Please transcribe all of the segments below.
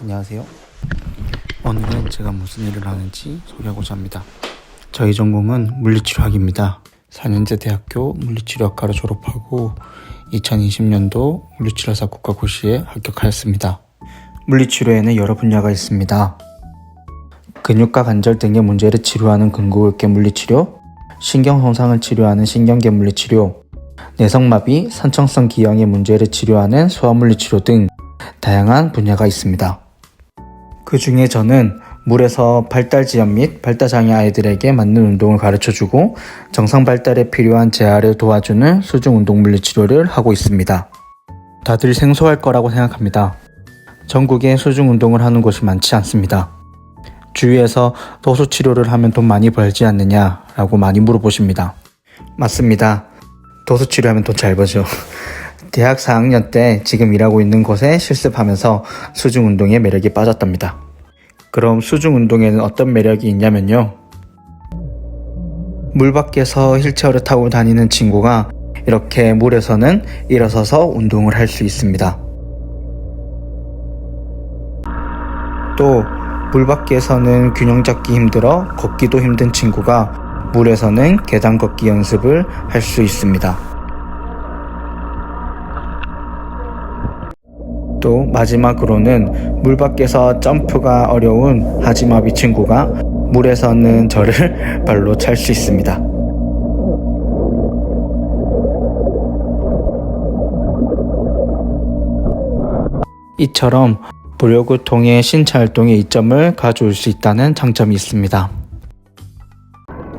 안녕하세요. 오늘은 제가 무슨 일을 하는지 소개하고자 합니다. 저희 전공은 물리치료학입니다. 4년제 대학교 물리치료학과를 졸업하고 2020년도 물리치료사 국가고시에 합격하였습니다. 물리치료에는 여러 분야가 있습니다. 근육과 관절 등의 문제를 치료하는 근골격 물리치료, 신경손상을 치료하는 신경계 물리치료, 내성마비, 선천성 기형의 문제를 치료하는 소아물리치료 등 다양한 분야가 있습니다. 그 중에 저는 물에서 발달지연 및 발달장애 아이들에게 맞는 운동을 가르쳐주고 정상 발달에 필요한 재활을 도와주는 수중운동 물리치료를 하고 있습니다. 다들 생소할 거라고 생각합니다. 전국에 수중운동을 하는 곳이 많지 않습니다. 주위에서 도수치료를 하면 돈 많이 벌지 않느냐라고 많이 물어보십니다. 맞습니다. 도수치료하면 돈 잘 벌죠. 대학 4학년 때 지금 일하고 있는 곳에 실습하면서 수중운동의 매력에 빠졌답니다. 그럼 수중운동에는 어떤 매력이 있냐면요. 물 밖에서 휠체어를 타고 다니는 친구가 이렇게 물에서는 일어서서 운동을 할 수 있습니다. 또 물 밖에서는 균형 잡기 힘들어 걷기도 힘든 친구가 물에서는 계단 걷기 연습을 할 수 있습니다. 또 마지막으로는 물 밖에서 점프가 어려운 하지마비 친구가 물에서는 저를 발로 찰 수 있습니다. 이처럼 무료를 통해 신체 활동에 이점을 가져올 수 있다는 장점이 있습니다.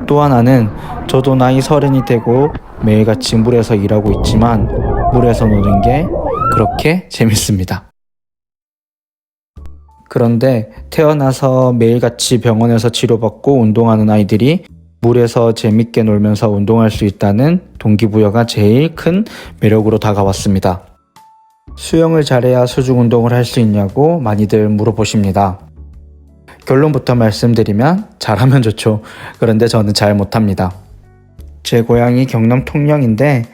또 하나는 저도 나이 30이 되고 매일같이 물에서 일하고 있지만 물에서 노는 게 그렇게 재밌습니다. 그런데 태어나서 매일같이 병원에서 치료받고 운동하는 아이들이 물에서 재밌게 놀면서 운동할 수 있다는 동기부여가 제일 큰 매력으로 다가왔습니다. 수영을 잘해야 수중운동을 할 수 있냐고 많이들 물어보십니다. 결론부터 말씀드리면 잘하면 좋죠. 그런데 저는 잘 못합니다. 제 고향이 경남 통영인데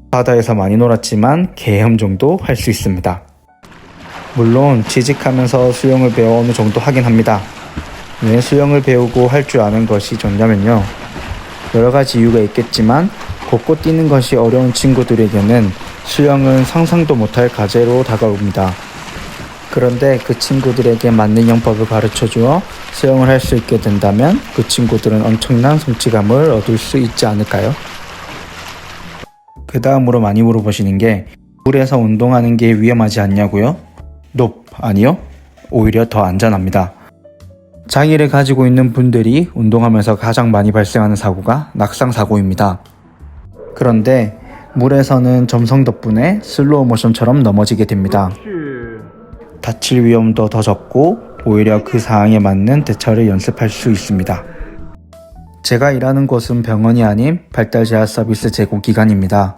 바다에서 많이 놀았지만 개헤엄 정도 할 수 있습니다. 물론 취직하면서 수영을 배워 어느 정도 하긴 합니다. 왜 수영을 배우고 할 줄 아는 것이 좋냐면요. 여러 가지 이유가 있겠지만 걷고 뛰는 것이 어려운 친구들에게는 수영은 상상도 못할 과제로 다가옵니다. 그런데 그 친구들에게 맞는 영법을 가르쳐주어 수영을 할 수 있게 된다면 그 친구들은 엄청난 성취감을 얻을 수 있지 않을까요? 그 다음으로 많이 물어보시는 게 물에서 운동하는 게 위험하지 않냐고요? 아니요. 오히려 더 안전합니다. 장애를 가지고 있는 분들이 운동하면서 가장 많이 발생하는 사고가 낙상사고입니다. 그런데 물에서는 점성 덕분에 슬로우 모션처럼 넘어지게 됩니다. 다칠 위험도 더 적고 오히려 그 상황에 맞는 대처를 연습할 수 있습니다. 제가 일하는 곳은 병원이 아닌 발달재활 서비스 제공기관입니다.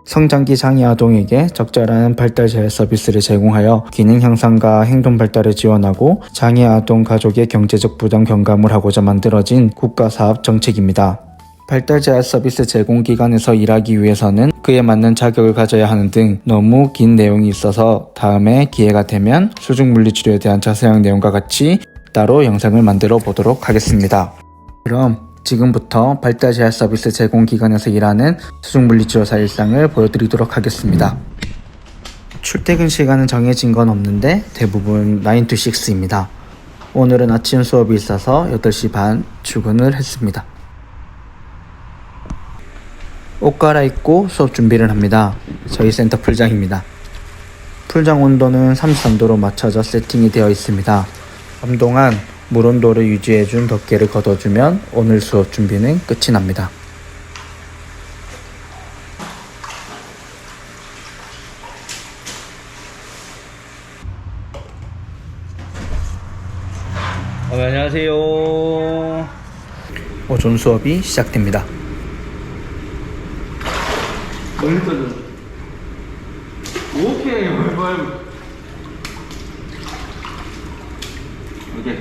성장기 장애 아동에게 적절한 발달재활 서비스를 제공하여 기능 향상과 행동 발달을 지원하고 장애 아동 가족의 경제적 부담 경감을 하고자 만들어진 국가사업 정책입니다. 발달재활 서비스 제공기관에서 일하기 위해서는 그에 맞는 자격을 가져야 하는 등 너무 긴 내용이 있어서 다음에 기회가 되면 수중물리치료에 대한 자세한 내용과 같이 따로 영상을 만들어 보도록 하겠습니다. 그럼 지금부터 발달재활 서비스 제공기관에서 일하는 수중물리치료사 일상을 보여드리도록 하겠습니다. 출퇴근 시간은 정해진 건 없는데 대부분 9 to 6입니다. 오늘은 아침 수업이 있어서 8시 반 출근을 했습니다. 옷 갈아입고 수업 준비를 합니다. 저희 센터 풀장입니다. 풀장 온도는 33도로 맞춰져 세팅이 되어 있습니다. 밤 동안 물 온도를 유지해준 덮개를 걷어주면 오늘 수업 준비는 끝이 납니다. 안녕하세요. 오전 수업이 시작됩니다. 오케이, 오케이.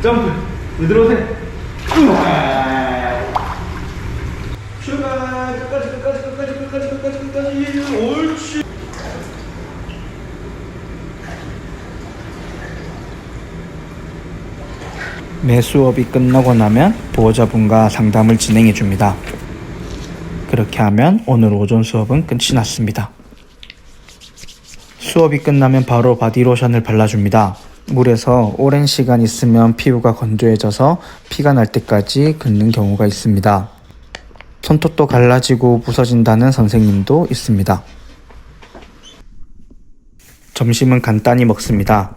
점프. 그대로 세. 출발. 끝까지. 옳지. 매 수업이 끝나고 나면 보호자분과 상담을 진행해 줍니다. 그렇게 하면 오늘 오전 수업은 끝이 났습니다. 수업이 끝나면 바로 바디로션을 발라줍니다. 물에서 오랜 시간 있으면 피부가 건조해져서 피가 날 때까지 긁는 경우가 있습니다. 손톱도 갈라지고 부서진다는 선생님도 있습니다. 점심은 간단히 먹습니다.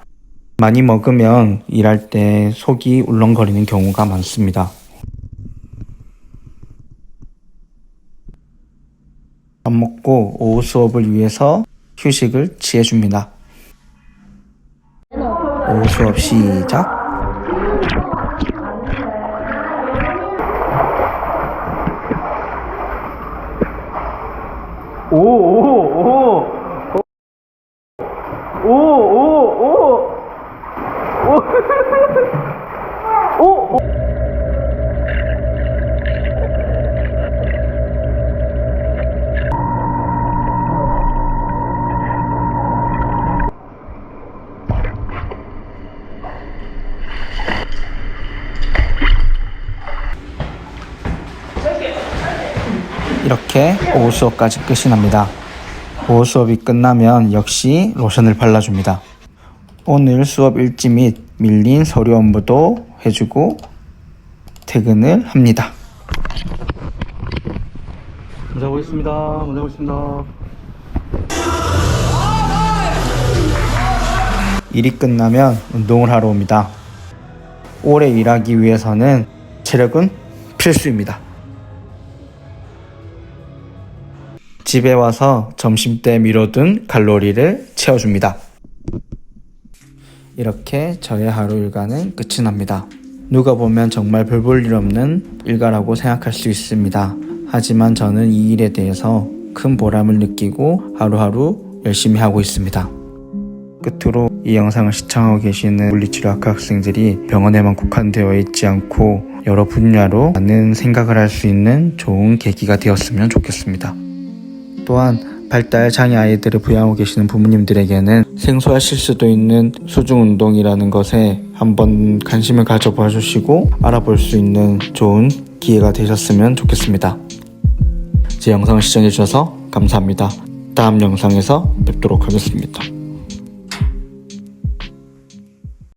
많이 먹으면 일할 때 속이 울렁거리는 경우가 많습니다. 밥 먹고 오후 수업을 위해서 휴식을 취해줍니다. 오후 수업 시작. 이렇게 오후 수업까지 끝이 납니다. 오후 수업이 끝나면 역시 로션을 발라줍니다. 오늘 수업 일지 및 밀린 서류 업무도 해주고 퇴근을 합니다. 먼저 보겠습니다. 일이 끝나면 운동을 하러 옵니다. 오래 일하기 위해서는 체력은 필수입니다. 집에 와서 점심때 미뤄둔 칼로리를 채워줍니다. 이렇게 저의 하루 일과는 끝이 납니다. 누가 보면 정말 별 볼 일 없는 일과라고 생각할 수 있습니다. 하지만 저는 이 일에 대해서 큰 보람을 느끼고 하루하루 열심히 하고 있습니다. 끝으로 이 영상을 시청하고 계시는 물리치료학과 학생들이 병원에만 국한되어 있지 않고 여러 분야로 많은 생각을 할 수 있는 좋은 계기가 되었으면 좋겠습니다. 또한 발달 장애 아이들을 부양하고 계시는 부모님들에게는 생소하실 수도 있는 수중운동이라는 것에 한번 관심을 가져봐 주시고 알아볼 수 있는 좋은 기회가 되셨으면 좋겠습니다. 제 영상을 시청해 주셔서 감사합니다. 다음 영상에서 뵙도록 하겠습니다.